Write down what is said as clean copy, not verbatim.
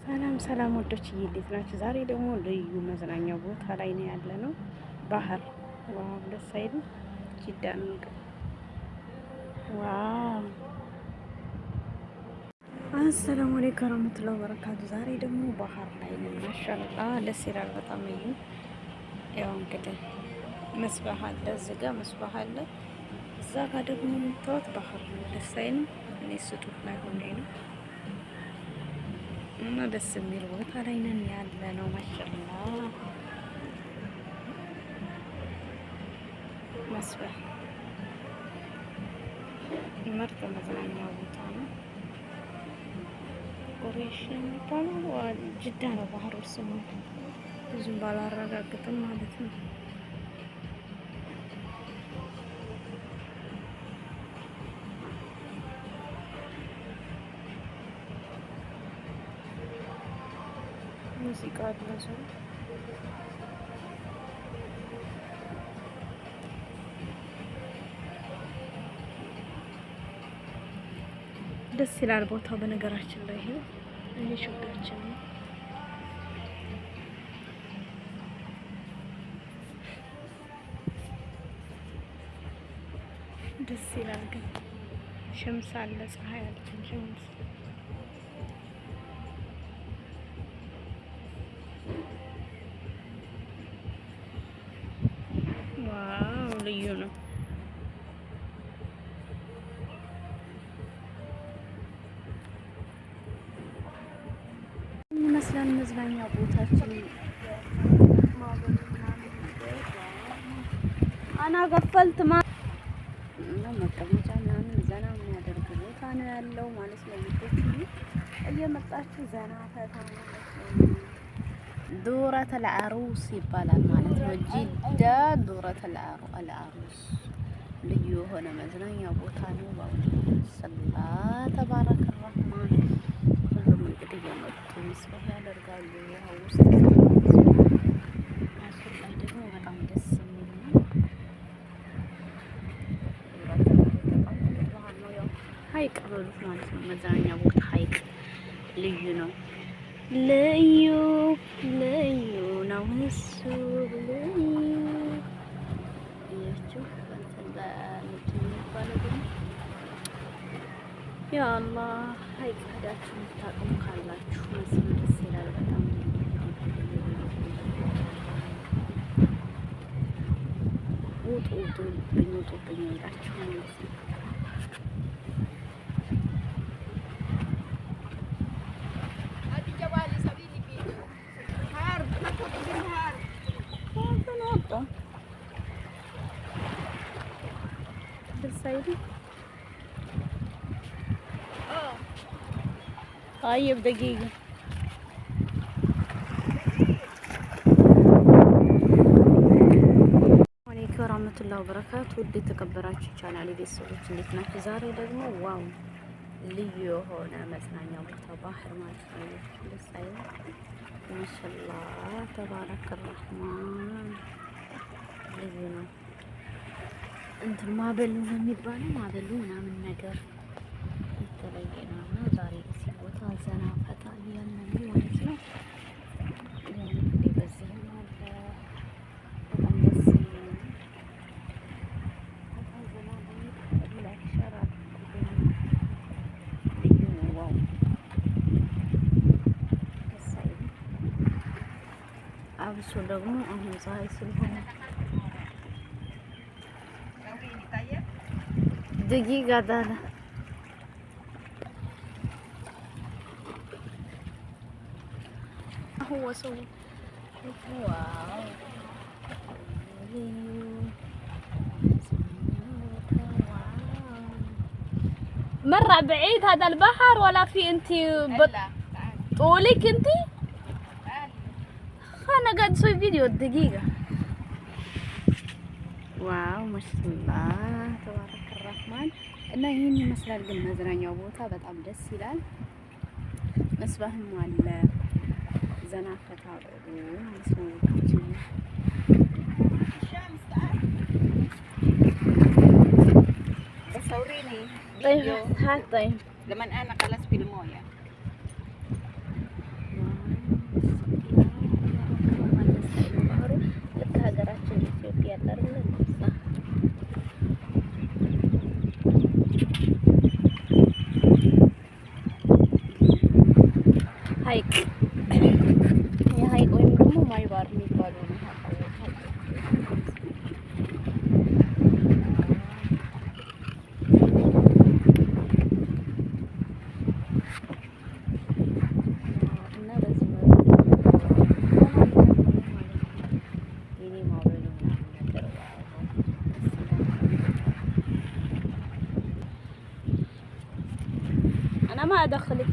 ሰላም ሰላም ወዶች እንዴት ናችሁ? ዛሬ ደግሞ ልዩ መዝናኛ ቦታ ላይ ነው ያለ ነው። ባህር ዋው ደስ አይልም? ጅዳ ነው። ዋው አሰላሙ አለይኩም ወራህመቱላሂ ወበረካቱ። ዛሬ ደግሞ ባህር ላይ ነው። ማሻአላህ ደስ ይላል በጣም። ያው እንግዲህ መስባህ አለ፣ እዚህ ጋር መስባህ አለ፣ እዛ ጋር ደግሞ የምታዩት ባህር ነው። ደስ አይልም? እኔ ስጡት ላይ ሆኜ ነው እና ደስ የሚል ቦታ ላይ ነን ያለ ነው። ማሻአላህ መስበህ ምርጥ መዝናኛ ቦታ ነው። ቁሬሽ የሚባለው ጅዳ ነው ባህሩ ስሙ፣ ብዙም ባላረጋግጥም ማለት ነው። ሙዚቃ አለ ሰው ደስ ይላል ቦታው። በነገራችን ላይ ይሄ ሹጋችን ነው። ደስ ይላል ግን ሸምስ አለ፣ ፀሐይ አለ። ሸምስ ዋው ልዩ ነው። ይመስላል መዝናኛ ቦታችን። አና ገፈልት መቀመጫ ምናምን ዘና የሚያደርግ ቦታ ነው ያለው ማለት ነው። እየመጣችሁ ዘና ፈታ ዱረተል አሩስ ይባላል ማለት ነው። ጅዳ ዱረተል አሩስ ልዩ የሆነ መዝናኛ ቦታ ነው። ሰላ ተባረከ ረህማን። ሁሉም እንግዲህ የመጡ መስበህ ያደርጋሉ። ያው ውስጥ ላይ ደግሞ በጣም ደስ የሚል ነው። ሀይቅ በሉት ማለት ነው። መዝናኛ ቦታ ሀይቅ ልዩ ነው። ልዩ ልዩ ነው እሱ ልዩ እያችሁ ያ አላህ ሀይቅ ሄዳችሁ የምታውቁም ካላችሁ መስሎ ደስ ይላል በጣም። ውጡብኝ ሄዳችሁ ማለት ነው። ደስ አይልም? طيب دقيقة ወአለይኩም ወራህመቱላሂ ወበረካቱ። ውድ የተከበራችሁ ቻናሌ ቤተሰቦች እንዴት ናችሁ? ዛሬ ደግሞ ዋው ልዩ የሆነ መዝናኛ ቦታ ባህር ማለት ነው። ደስ አይልም? ማሻአላህ ተባረከ ረህማን ልዩ ነው። እንትን ማበሉ ነው የሚባለው፣ ማበሉ ምናምን ነገር የተለየ ነው። ዛሬ እዚህ ቦታ ዘና ፈታ እያልን ነው ማለት ነው። እንግዲህ በዚህም አለ በጣም ደስ የሚል ዘና ላይክ ሸር ልዩ ነው። ዋው ደስ አይልም? አብሶ ደግሞ አሁን ፀሐይ ስለሆነ ደቂቃ ዳላ هو سوي واو مرة بعيد هذا البحر ولا في انتي طولك انتي؟ انا قاعد اسوي فيديو دقيقة. ዋው ማሻአላህ ተባረከ ረህማን። እና ይሄን ይመስላል ግን መዝናኛው ቦታ በጣም ደስ ይላል። መስባህም አለ ዘና ፈታ ብሎ ማለት ነው። بصوريني طيب هات طيب لما انا خلص في المويه ሀይቅ የሀይቅ ወይም ደግሞ ማይባር የሚባለው ነው። እና በዚህ የኔ ማውረድ ነገር أنا ما أدخلك